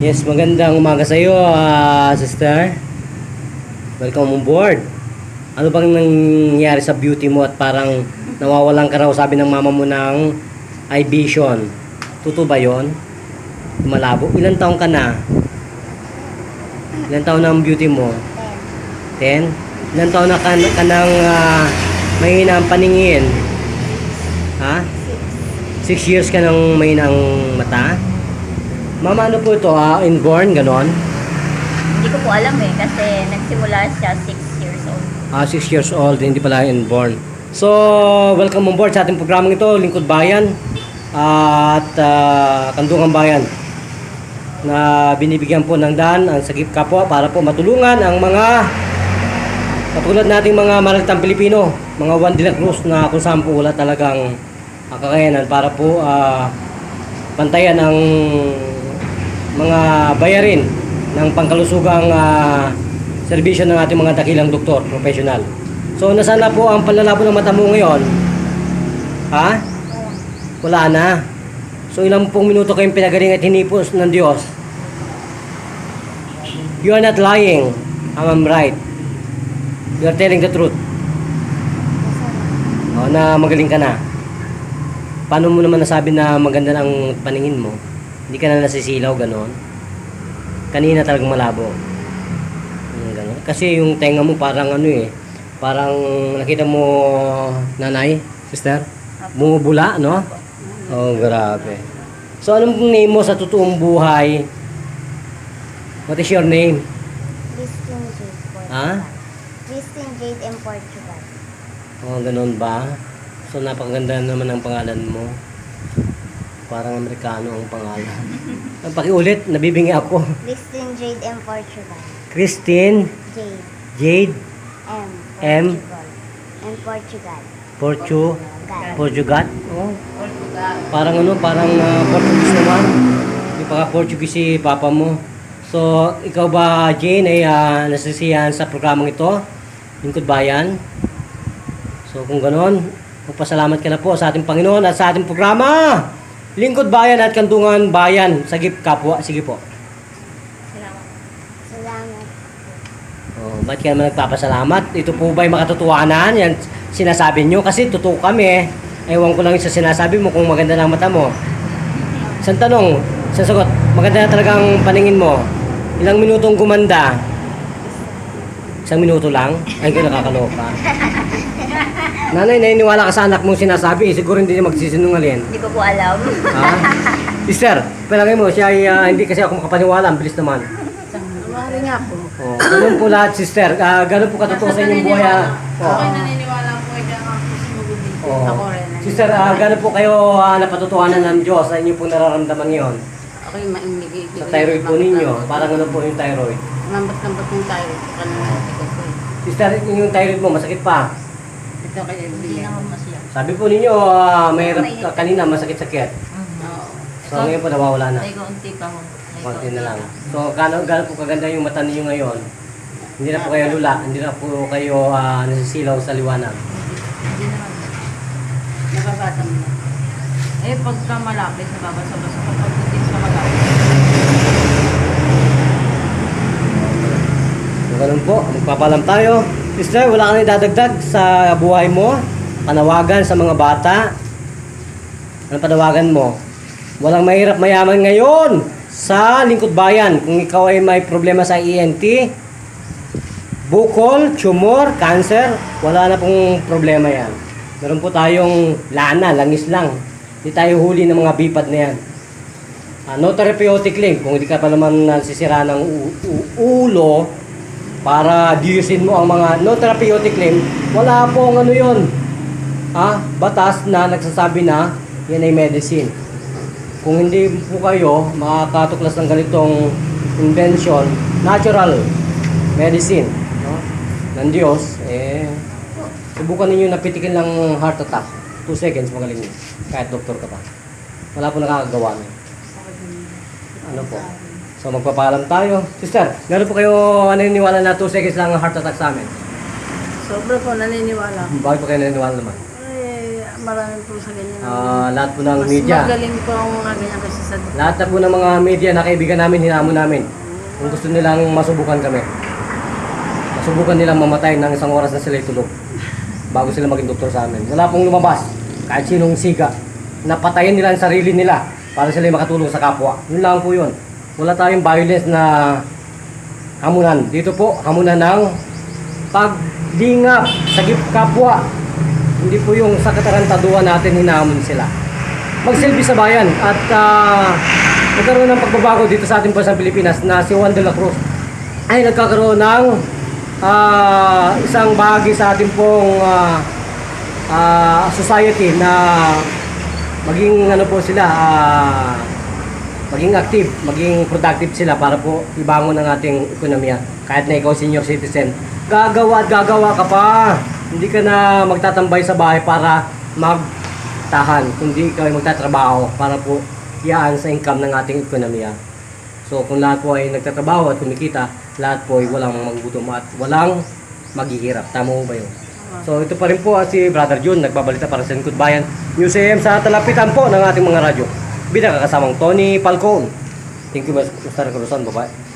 Yes, magandang umaga sa iyo, sister. Welcome on board. Ano bang nangyari sa beauty mo at parang nawawalan ka raw, sabi ng mama mo, ng eye vision? Totoo ba yun? Malabo. Ilan taong ka na? Ilan taon na ang beauty mo? 10. Ilan taon na ka ng mahina ang paningin? Ha? 6 years ka ng mahina ang mata? Mama, ano po ito? Inborn, ganon? Hindi ko po alam kasi nagsimula siya 6 years old. 6 years old, hindi pala inborn. So, welcome on board sa ating programang ito, Lingkod Bayan at Kandungan Bayan, na binibigyan po ng daan ang Sagip Kapwa para po matulungan ang mga katulad nating mga maragtang Pilipino, mga Juan de la Cruz, na kung saan po wala talagang kakayanan para po pantayan ang mga bayarin ng pangkalusugang serbisyo ng ating mga dakilang doktor, professional. So, nasaan na po ang panlalabo ng mata mo ngayon? Ha? Wala na. So, ilang pong minuto kayong pinagaling at hinipos ng Diyos? You are not lying. I'm right. You are telling the truth. Na magaling ka na. Paano mo naman nasabi na maganda ang paningin mo? Hindi ka na nasisilaw, ganon. Kanina talagang malabo. Ganon. Kasi yung tenga mo parang parang nakita mo, nanay, sister, bumubula, no? Oh, grabe. So, anong name mo sa totoong buhay? What is your name? Christine Jade Portugal. Ha? Christine Jade M. Portugal. Oh, ganon ba? So, napakaganda naman ang pangalan mo. Parang Amerikano ang pangalan. Pakiulit, nabibingi ako. Christine Jade M. Portugal. Christine Jade Jade M. Portugal. Portugal. Oh. Parang parang Portuguese naman. Hindi pa ka Portuguese si papa mo. So, ikaw ba, Jane, ay nasisiyahan sa programang ito? Lingkod Bayan? So, kung ganon, magpasalamat ka na po sa ating Panginoon at sa ating programa, Lingkod Bayan at Kandungan Bayan, Sagip Kapwa. Sige po. Salamat. Oh, ba't ka naman nagpapasalamat? Ito po ba'y makatotohanan? Yan sinasabi nyo kasi totoo kami. Ewan ko lang sa sinasabi mo kung maganda na ang mata mo. Isang tanong, isang sagot, maganda na talagang paningin mo. Ilang minutong gumanda? Isang minuto lang? Ay, ko nakakaloka. Nanay, naniniwala ka sa anak mong sinasabi, siguro hindi niya magsisinungaling. Hindi ko po alam. Ha? Sister, palagay mo, siya ay hindi kasi ako makapaniwala, ang bilis naman. Mahali nga po. Oh, ganun po lahat, sister. Ganun po katotoo sa inyong buhay. Ako'y naniniwala po dyan ang pusimugod dito. Oh. Ako rin. Sister, ganun po kayo napatutuhanan ng Diyos sa inyo pong nararamdaman ngayon. Ako'y maimigay. Sa thyroid po ninyo, parang ano po yung thyroid. Lambat-lambat yung thyroid. Kanina ko po. Sister, yung thyroid mo, masakit pa. Ito kay Emily. Sabi po ninyo, mayroon kanina masakit-sakit. Oo. So ngayon po nawawala na. May kaunti pa ho. Konti na lang. So gano'n po kaganda yung mata ninyo ngayon. Hindi na po kayo lula, hindi na po kayo nasisilaw sa liwanag. Hindi naman. Nababasa mo na. Eh, pagka malapit, nababasa-basa. Pagdating sa malapit. So ganun po, magpapalam tayo. Sister, wala ka na idadagdag sa buhay mo? Panawagan sa mga bata? Anong panawagan mo? Walang mahirap mayaman ngayon sa Lingkod Bayan. Kung ikaw ay may problema sa ENT, bukol, tumor, cancer, wala na pong problema yan. Meron po tayong lana, langis lang. Hindi tayo huli ng mga bipad na yan. No therapeutic link, kung hindi ka pa naman nasisira ng ulo para diusin mo ang mga no therapeutic claim, wala pong yun. Batas na nagsasabi na yan ay medicine. Kung hindi po kayo makakatuklas ng ganitong invention, natural medicine, no, ng Diyos, subukan ninyo na pitikin lang heart attack. 2 seconds magaling yun. Kahit doktor ka pa. Wala po nakakagawa na. Ano po? So magpapaalam tayo. Sister, meron po kayo naniniwala na 2 seconds lang ang heart attack sa amin? Sobra po naniniwala. Bakit po kayo naniniwala naman? Eh, marami po sa ganyan. Lahat po ng Mas media. magaling po ang mga ganyan kasi sa Lahat na po ng mga media na kaibigan namin, hinamon namin. Kung gusto nilang masubukan kami. Masubukan nilang mamatay ng isang oras na sila tulog. Bago sila maging doktor sa amin. Wala pong lumabas. Kahit sinong siga. Napatayin nila ang sarili nila para sila makatulong sa kapwa. Yun lang po yun. Wala tayong violence na hamunan. Dito po, hamunan ng pagdingap sa kapwa. Hindi po yung sa katarantaduhan natin hinamon sila. Magsilbi sa bayan at nagkaroon ng pagbabago dito sa ating bansang Pilipinas na si Juan de la Cruz ay nagkakaroon ng isang bahagi sa ating pong society na maging ano po sila maging active, maging productive sila para po ibangon ang ating ekonomiya. Kahit na ikaw senior citizen, gagawa at gagawa ka pa. Hindi ka na magtatambay sa bahay para magtahan, kundi ikaw ay magtatrabaho para po iyaan sa income ng ating ekonomiya. So kung lahat po ay nagtatrabaho at kumikita, lahat po ay walang magugutom at walang maghihirap. Tama mo ba yun? So ito pa rin po si Brother Jun, nagbabalita para sa Lingkod Bayan News AM sa talapitan po ng ating mga radyo. Binakakasamang Tony Falcon. Thank you, Mr. Cruzon. Bye-bye.